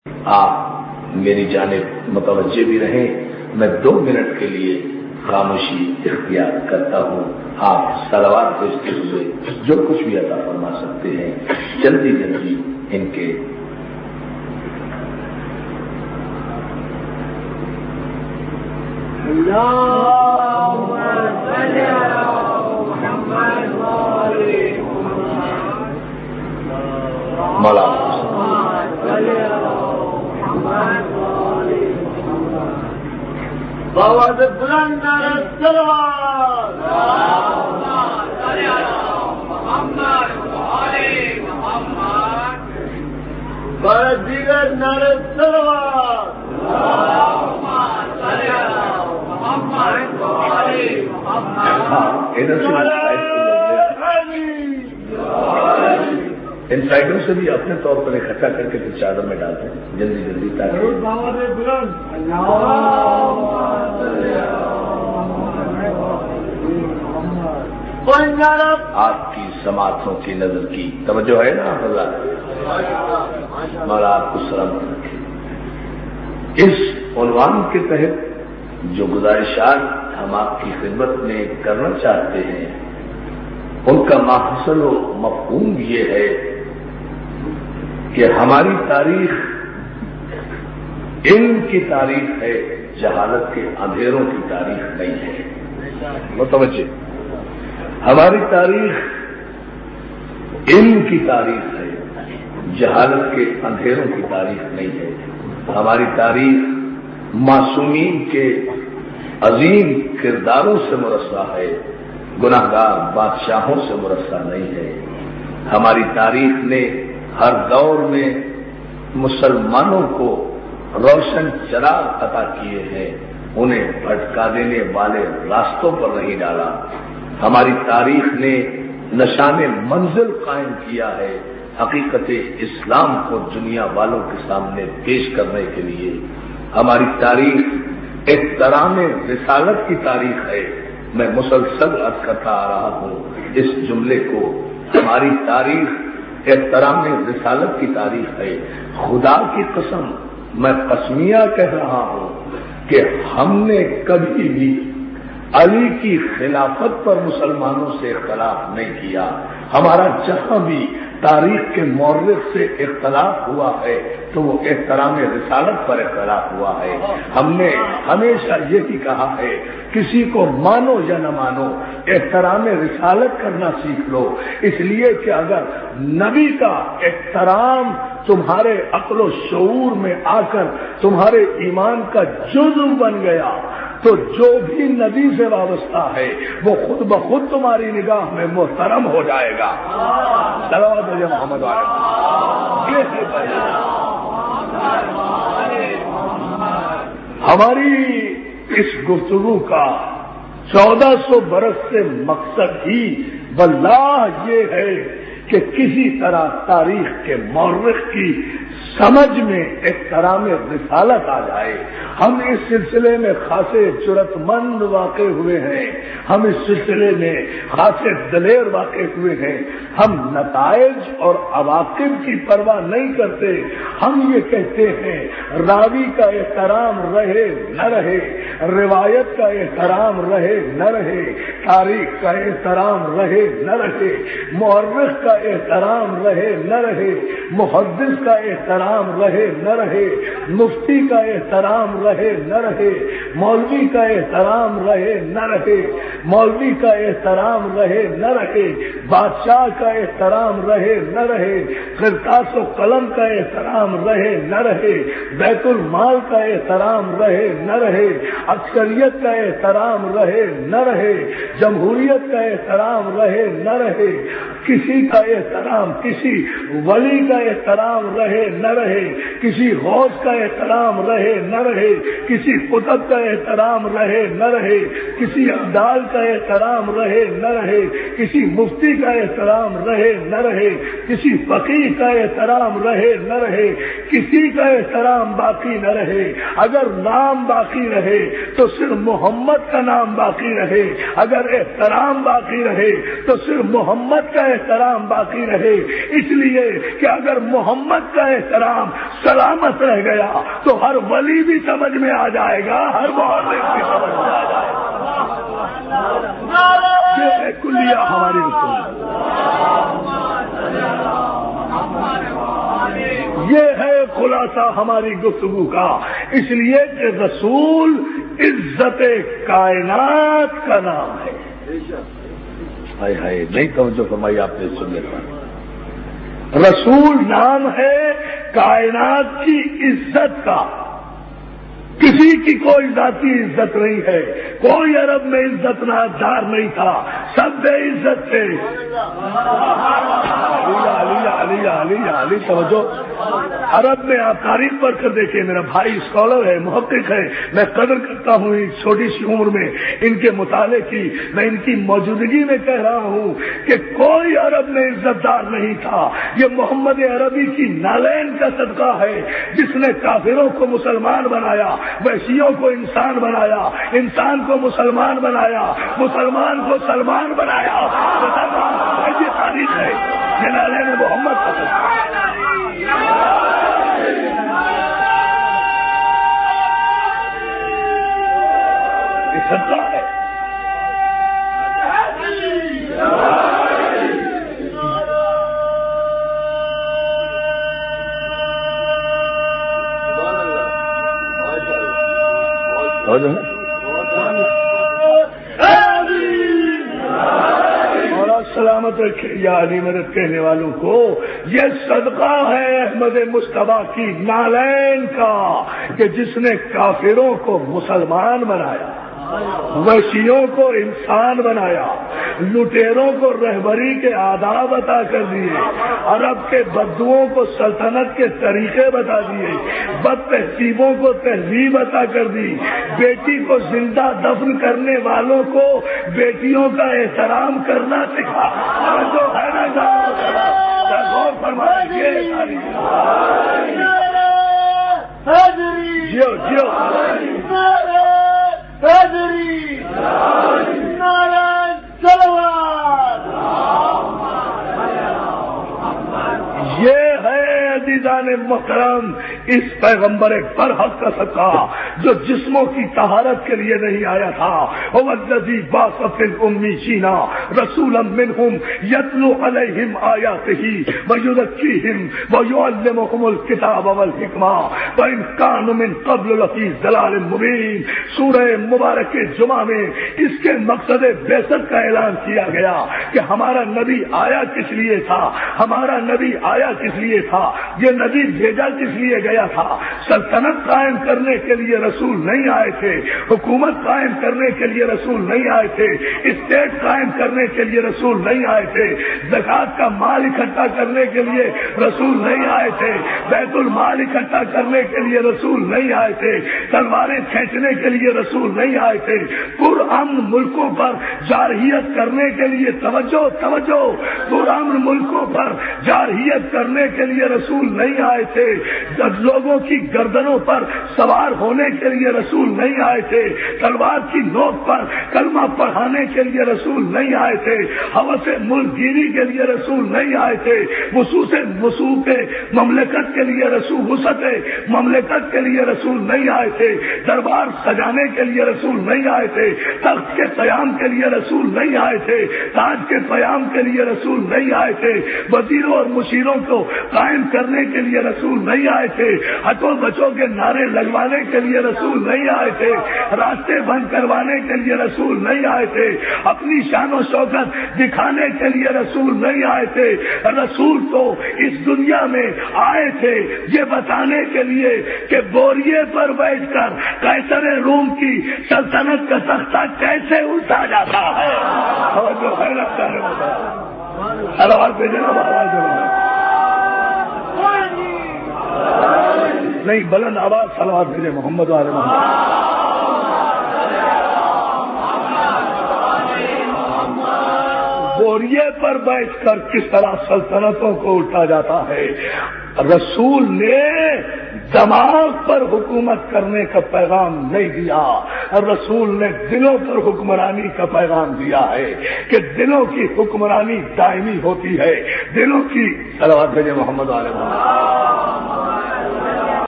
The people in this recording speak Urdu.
آپ میری جانب متوجہ بھی رہیں. میں 2 منٹ کے لیے خاموشی اختیار کرتا ہوں. آپ صلوات بھیجتے ہوئے جو کچھ بھی عطا فرما سکتے ہیں جلدی جلدی ان کے مولا بلند الصلوات دیگر نعرہ الصلوات ان سائڈوں سے بھی اپنے طور پر اکٹھا کر کے پھر چادر میں ڈالتے ہیں جلدی جلدی تاکہ آپ کی سماعتوں کی نظر کی توجہ ہے نا حضرات. مولا آپ کو سلامت رکھے. اس عنوان کے تحت جو گزارشات ہم آپ کی خدمت میں کرنا چاہتے ہیں ان کا ماحصل و مفہوم یہ ہے کہ ہماری تاریخ علم کی تاریخ ہے, جہالت کے اندھیروں کی تاریخ نہیں ہے. متوجہ, ہماری تاریخ علم کی تاریخ ہے, جہالت کے اندھیروں کی تاریخ نہیں ہے. ہماری تاریخ معصومین کے عظیم کرداروں سے مرصع ہے, گناہگار بادشاہوں سے مرصع نہیں ہے. ہماری تاریخ نے ہر دور میں مسلمانوں کو روشن چراغ عطا کیے ہیں, انہیں بھٹکا دینے والے راستوں پر نہیں ڈالا. ہماری تاریخ نے نشان منزل قائم کیا ہے حقیقت اسلام کو دنیا والوں کے سامنے پیش کرنے کے لیے. ہماری تاریخ احترام رسالت کی تاریخ ہے. میں مسلسل عرض کرتا آ رہا ہوں اس جملے کو, ہماری تاریخ احترام رسالت کی تاریخ ہے. خدا کی قسم میں قسمیہ کہہ رہا ہوں کہ ہم نے کبھی بھی علی کی خلافت پر مسلمانوں سے اختلاف نہیں کیا. ہمارا جہاں بھی تاریخ کے مورخ سے اختلاف ہوا ہے تو وہ احترام رسالت پر اختلاف ہوا ہے. ہم نے ہمیشہ یہی کہا ہے کسی کو مانو یا نہ مانو احترام رسالت کرنا سیکھ لو, اس لیے کہ اگر نبی کا احترام تمہارے عقل و شعور میں آ کر تمہارے ایمان کا جزو بن گیا تو جو بھی نبی سے وابستہ ہے وہ خود بخود تمہاری نگاہ میں محترم ہو جائے گا. صلوات محمد ہماری اس گفتگو کا 1400 برس سے مقصد ہی واللہ یہ ہے کہ کسی طرح تاریخ کے مورخ کی سمجھ میں احترام رسالت آ جائے. ہم اس سلسلے میں خاصے جرأت مند واقع ہوئے ہیں, ہم اس سلسلے میں خاصے دلیر واقع ہوئے ہیں. ہم نتائج اور عواقب کی پرواہ نہیں کرتے. ہم یہ کہتے ہیں راوی کا احترام رہے نہ رہے, روایت کا احترام رہے نہ رہے, تاریخ کا احترام رہے نہ رہے, مورخ کا احترام رہے نہ رہے, محدث کا احترام رہے نہ رہے, مفتی کا احترام رہے نہ رہے, مولوی کا احترام رہے نہ رہے, مولوی کا احترام رہے نہ رہے, بادشاہ کا احترام رہے نہ رہے, قرطاس و قلم کا احترام رہے نہ رہے, بیت المال کا احترام رہے نہ رہے, اکثریت کا احترام رہے نہ رہے, جمہوریت کا احترام رہے نہ رہے, کسی کا احترام, کسی ولی کا احترام رہے نہ رہے, کسی غوث کا احترام رہے نہ رہے, کسی قطب کا احترام رہے نہ رہے, کسی عبدال کا احترام رہے نہ رہے, کسی مفتی کا احترام رہے نہ رہے, کسی فقیہ کا احترام رہے نہ رہے, کسی کا احترام باقی نہ رہے. اگر نام باقی رہے تو صرف محمد کا نام باقی رہے, اگر احترام باقی رہے تو صرف محمد کا احترام باقی رہے، اس لیے کہ اگر محمد کا احترام سلامت رہ گیا تو ہر ولی بھی سمجھ میں آ جائے گا، ہر معلم بھی سمجھ میں آ جائے گا۔ یہ ہے کلیہ ہماری رسول، یہ ہے خلاصہ ہماری گفتگو کا، اس لیے کہ رسول عزت کائنات کا نام ہے۔ ہائے ہائے، نہیں توجہ فرمائی آپ نے سننے پر، رسول نام ہے کائنات کی عزت کا، کسی کی کوئی ذاتی عزت نہیں ہے، کوئی عرب میں عزت دار نہیں تھا، سب بے عزت تھے۔ علی علی علی توجہ، عرب میں آپ تاریخ پڑھ کر دیکھیں، میرا بھائی اسکالر ہے، محقق ہے، میں قدر کرتا ہوں اس چھوٹی سی عمر میں ان کے مطالعے کی، میں ان کی موجودگی میں کہہ رہا ہوں کہ کوئی عرب میں عزت دار نہیں تھا۔ یہ محمد عربی کی نالین کا صدقہ ہے جس نے کافروں کو مسلمان بنایا، وحشیوں کو انسان بنایا، انسان کو مسلمان بنایا، مسلمان کو سلمان بنایا۔ یہ تاریخ ہے، یہ نالین محمد کا صدقہ ہے۔ یہ صدقہ ہے۔ اور سلامت رکھے یا علی مدد کہنے والوں کو، یہ صدقہ ہے احمد مصطفیٰ کی نالین کا کہ جس نے کافروں کو مسلمان بنایا، وحشیوں کو انسان بنایا، لٹیروں کو رہبری کے آداب عطا کر دیے، عرب کے بدوؤں کو سلطنت کے طریقے بتا دیے، بد تہذیبوں کو تہذیب عطا کر دی، بیٹی کو زندہ دفن کرنے والوں کو بیٹیوں کا احترام کرنا سکھا۔ جو ہے نا غور فرمائیے، جیو جیو یہ ہے عزیزان محترم اس پیغمبر برحق کا صدقہ جو جسموں کی طہارت کے لیے نہیں آیا تھا۔ والذی بعث فی الامیین رسولا منہم یتلو علیہم آیاتہ ویزکیہم ویعلمہم الکتاب والحکمہ وإن کانوا من قبل لفی ضلال مبین۔ سورہ مبارک جمعہ میں اس کے مقصد بعثت کا اعلان کیا گیا کہ ہمارا نبی آیا کس لیے تھا، ہمارا نبی آیا کس لیے تھا، یہ نبی بھیجا کس لیے گیا تھا۔ سلطنت قائم کرنے کے لیے رسول نہیں آئے تھے، حکومت قائم کرنے کے لیے رسول نہیں آئے تھے، اسٹیٹ قائم کرنے کے لیے رسول نہیں آئے تھے، زکات کا مال اکٹھا کرنے کے لیے رسول نہیں آئے تھے، بیت المال اکٹھا کرنے کے لیے رسول نہیں آئے تھے، تلواریں کھینچنے کے لیے رسول نہیں آئے تھے، پرامن ملکوں پر جارحیت کرنے کے لیے توجہ پرامن ملکوں پر جارحیت کرنے کے لیے رسول نہیں آئے تھے، لوگوں کی گردنوں پر سوار ہونے کے لیے رسول نہیں آئے تھے، تلوار کی نوک پر کلمہ پڑھانے کے لیے رسول نہیں آئے تھے، ہوس ملک گیری کے لیے رسول نہیں آئے تھے، وسوس مملکت کے لیے رسول وسعت مملکت کے لیے رسول نہیں آئے تھے، دربار سجانے کے لیے رسول نہیں آئے تھے، تخت کے قیام کے لیے رسول نہیں آئے تھے، تاج کے قیام کے لیے رسول نہیں آئے تھے، وزیروں اور مشیروں کو قائم کرنے کے لیے رسول نہیں آئے تھے، ہٹو بچوں کے نعرے لگوانے کے لیے رسول نہیں آئے تھے، راستے بند کروانے کے لیے رسول نہیں آئے تھے، اپنی شان و شوکت دکھانے کے لیے رسول نہیں آئے تھے۔ رسول تو اس دنیا میں آئے تھے یہ بتانے کے لیے کہ بوریے پر بیٹھ کر قیصر روم کی سلطنت کا تختہ کیسے الٹا جاتا ہے، اور جو ہے لگتا ہے نہیں بلند آواز صلوات بھیجے محمد و آل محمد۔ بوریے پر بیٹھ کر کس طرح سلطنتوں کو الٹا جاتا ہے، رسول نے دماغ پر حکومت کرنے کا پیغام نہیں دیا، اور رسول نے دلوں پر حکمرانی کا پیغام دیا ہے کہ دلوں کی حکمرانی دائمی ہوتی ہے، دلوں کی صلوات بھیجے محمد علیہ وسلم۔